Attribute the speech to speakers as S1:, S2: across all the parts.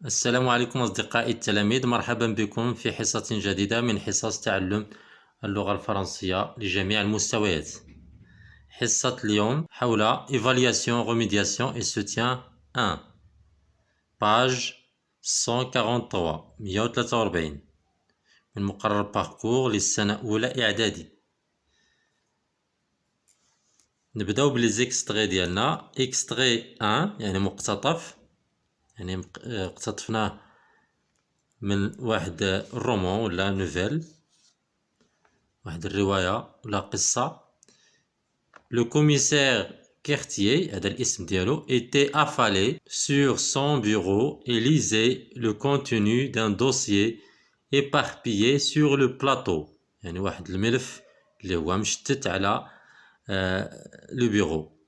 S1: السلام عليكم أصدقائي التلاميذ، مرحبا بكم في حصة جديدة من حصص تعلم اللغة الفرنسية لجميع المستويات. حصة اليوم حول Évaluation, Remédiation et Soutien 1 page 143 من مقرر باركور للسنة الأولى إعدادي. نبداو بليزيكستري ديالنا. إكستري 1 يعني مقتطف، يعني اقتطفناه من واحد الرومان ولا نوفيل، واحد الرواية ولا قصة. لو كوميسير كيرتيي، هذا الاسم ديالو، était affalé sur son bureau et lisait le contenu d'un dossier éparpillé sur le plateau. يعني واحد الملف اللي هو مشتت على لو بيرو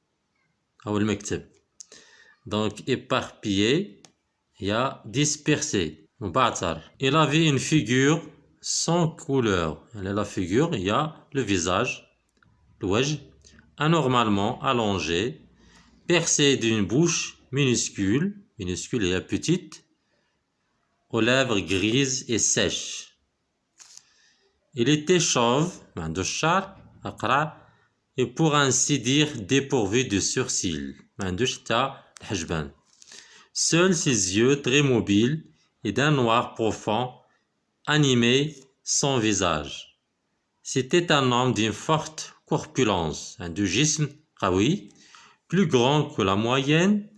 S1: أو المكتب. دونك éparpillé هي dispersé، مبعثر. Il avait une figure sans couleur. يعني la figure il y a le visage، الوجه anormalement allongé, percé d'une bouche minuscule et petite, aux lèvres grises et sèches. Il était chauve, ما عندوش شعر، أقرع، et pour ainsi dire dépourvu de sourcils، ما عندوش حتى الحجبان. Seuls ses yeux très mobiles et d'un noir profond animaient son visage. C'était un homme d'une forte corpulence, عنده جسم قوي, plus grand que la moyenne,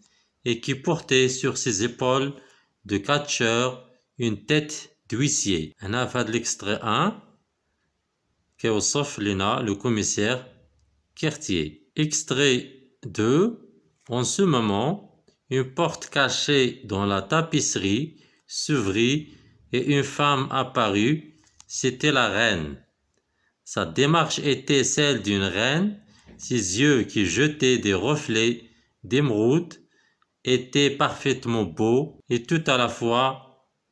S1: et qui portait sur ses épaules de catcheur une tête d'huissier. هنا في هذا l'extrait 1 كيوصف لنا le commissaire Quertier. Extrait 2. En ce moment, une porte cachée dans la tapisserie s'ouvrit et une femme apparut. C'était la reine. Sa démarche était celle d'une reine. Ses yeux qui jetaient des reflets d'émeraude étaient parfaitement beaux et tout à la fois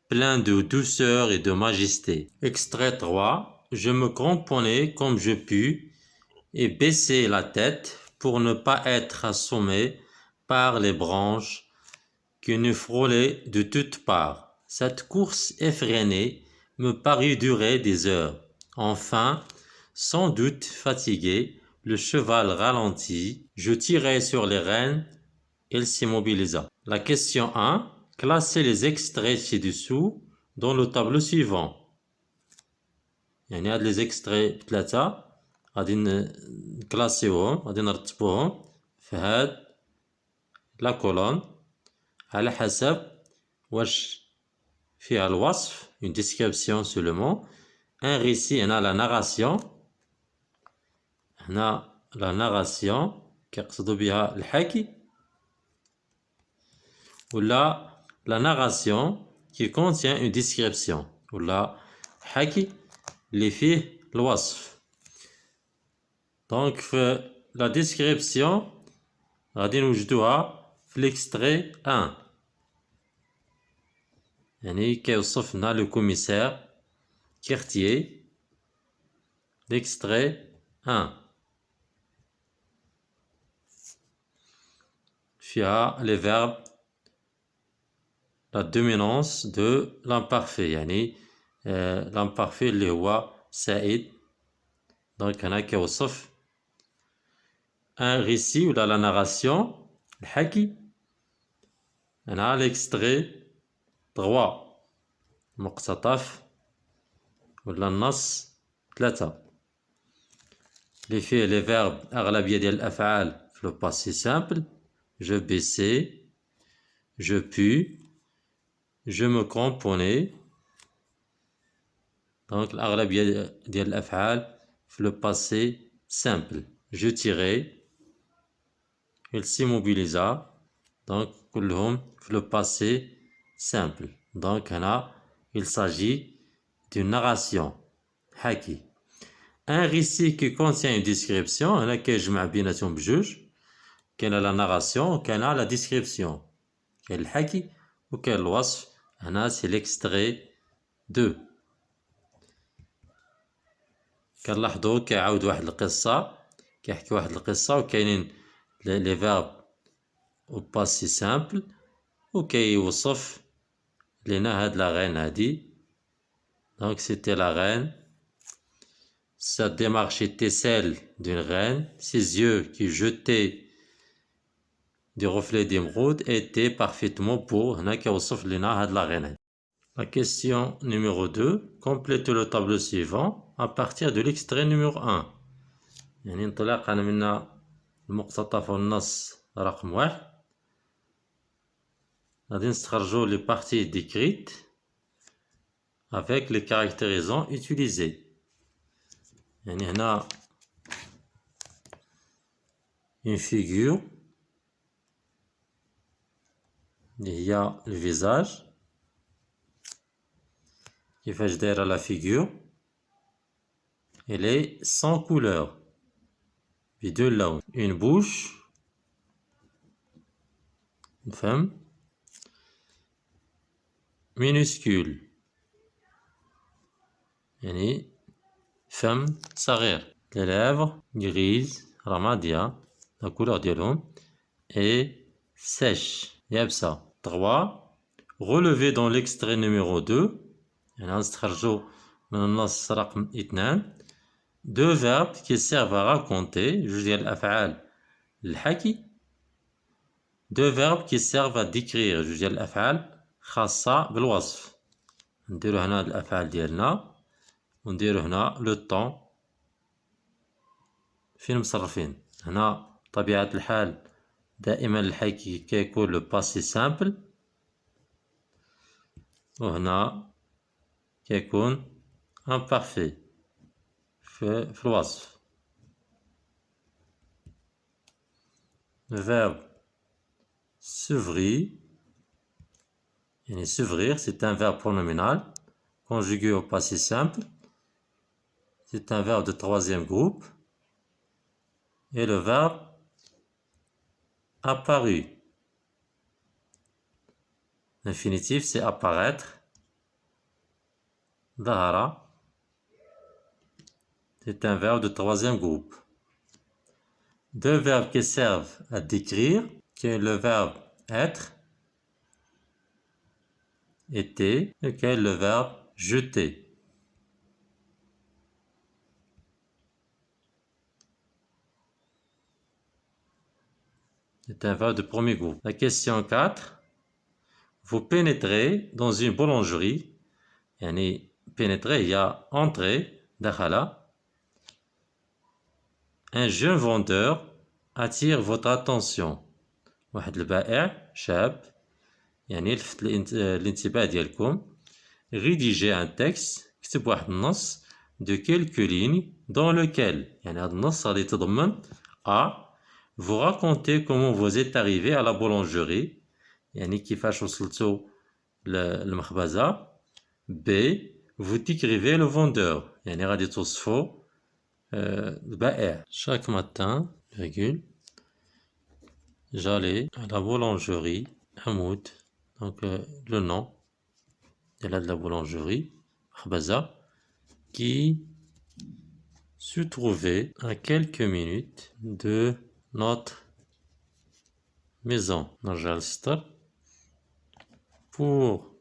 S1: pleins de douceur et de majesté. Extrait 3. Je me cramponnais comme je pus et baissai la tête pour ne pas être assommé par les branches qui nous frôlaient de toutes parts. Cette course effrénée me parut durer des heures. Enfin, sans doute fatigué, le cheval ralentit. Je tirai sur les rênes. Il s'immobilisa. La question 1. Classez les extraits ci-dessous dans le tableau suivant. يعني هاد les extraits 3 غادي نكلاسيوهم، غادي نرتبوهم في هاد لا كولون على حسب واش فيها الوصف une description seulement، un récit هنا la narration، هنا la narration كيقصدوا بها الحكي، ولا la narration qui contient une description، ولا حكي اللي فيه الوصف. دونك في la description غادي نوجدوها في l'extrait 1. يعني كيوصف لنا لو كوميسير كيرتيي. l'extrait 1 فيها les verbes la dominance de l'imparfait، يعني l'imparfait اللي هو سائد. دونك هنا كيوصف un récit ولا la narration الحكي. هنا l'extrait 3 مقتطف ولا النص 3 اللي فيه les verbes أغلبية ديال الأفعال في le passé simple. Je baissais, je pus, je me cramponnais. donc الأغلبية ديال الأفعال في le passé simple. Je tirais, il s'immobilisa. donc كلهم في le passé simple. donc هنا il s'agit d'une narration حكي. un récit qui contient une description هنا كيجمع بيناتهم بجوج، كاين la narration وكاين la description، كاين الحكي وكاين الوصف. هنا c'est l'extrait 2. كنلاحظوا كيعاود واحد القصة، كيحكي واحد القصة وكاينين لي فيرب au passé simple وكيوصف لنا هاد la reine هادي. Donc c'était la reine. Sa démarche était celle d'une reine. Ses yeux qui jetaient des reflets d'émeraude étaient parfaitement beaux. هنا كيوصف لنا هاد la reine. La question numéro 2. Complétez le tableau suivant à partir de l'extrait numéro 1. يعني انطلاقا من المقتطف والنص رقم 1 غادي نستخرجوا les parties décrites avec les caractérisants utilisés. يعني هنا une figure اللي هي الفيزاج كيفاش دايره لا figure. Elle est sans couleur بدون لون. Une bouche une femme minuscule يعني فم صغير. Les lèvres grises رمادية la couleur ديالهم et sèche يابسة. 3. Relevé dans l'extrait numéro 2 يعني غنستخرجو من النص رقم 2 deux verbes qui servent à raconter جوج ديال الأفعال للحكي. deux verbes qui servent à décrire جوج ديال الأفعال خاصة بالوصف. نديرو هنا هاد الأفعال ديالنا ونديرو هنا لو طون فين مصرفين. هنا طبيعة الحال دائما الحكي كيكون لو باسي سامبل وهنا كيكون امبارفي في الوصف. Le verbe s'ouvrir يعني s'ouvrir c'est un verbe pronominal conjugué au passé simple. C'est un verbe de troisième groupe. Et le verbe apparu. L'infinitif c'est apparaître. ظهر c'est un verbe de troisième groupe. Deux verbes qui servent à décrire, qui est le verbe être, était, et qui est le verbe jeter. C'est un verbe de premier groupe. La question 4. Vous pénétrez dans une boulangerie. يعني pénétrer, il y a entrer, dakhala. Un jeune vendeur attire votre attention. واحد البائع شاب يعني يلفت الانتباه ديالكم. Rédiger un texte كتب واحد النص de quelques lignes dans lequel يعني هذا النص غادي يتضمن A. Vous racontez comment vous êtes arrivé à la boulangerie يعني كيفاش وصلتوا للمخبزة. B. Vous décrivez le vendeur يعني غادي توصفوا البائع. Chaque matin, virgule, j'allais à la boulangerie Hamoud, donc le nom de la boulangerie Khbaza, qui se trouvait à quelques minutes de notre maison. Pour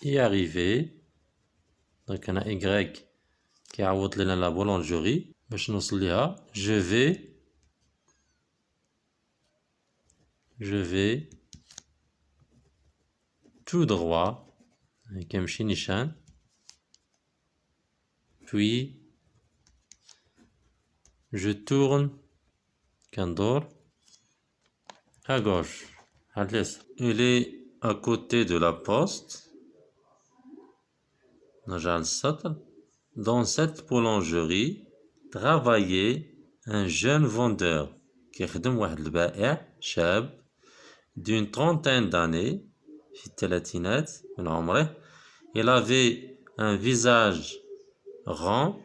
S1: y arriver, donc on a Y qui a la boulangerie, je vais tout droit, puis je tourne à gauche. Il est à côté de la poste. Dans cette boulangerie travaillait un jeune vendeur كيخدم واحد البائع شاب d'une trentaine d'années في الثلاثينات من عمره. Il avait un visage rond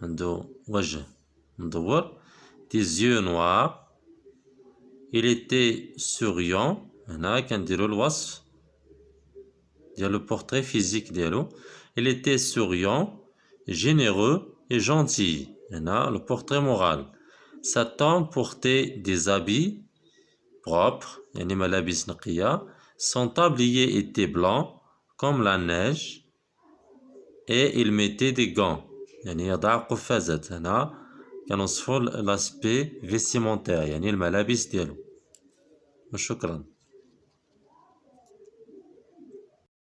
S1: عنده وجه مدور, des yeux noirs. Il était souriant. هنا كنديرو الوصف ديال le portrait physique ديالو. Il était souriant, généreux et gentil. هنا le portrait moral. Cet homme portait des habits propres يعني ملابس نقية. Son tablier était blanc comme la neige et il mettait des gants. يعني يضع قفازات. هنا كنوصفوا لاسبي فيستيمونتير يعني الملابس ديالو. وشكرا.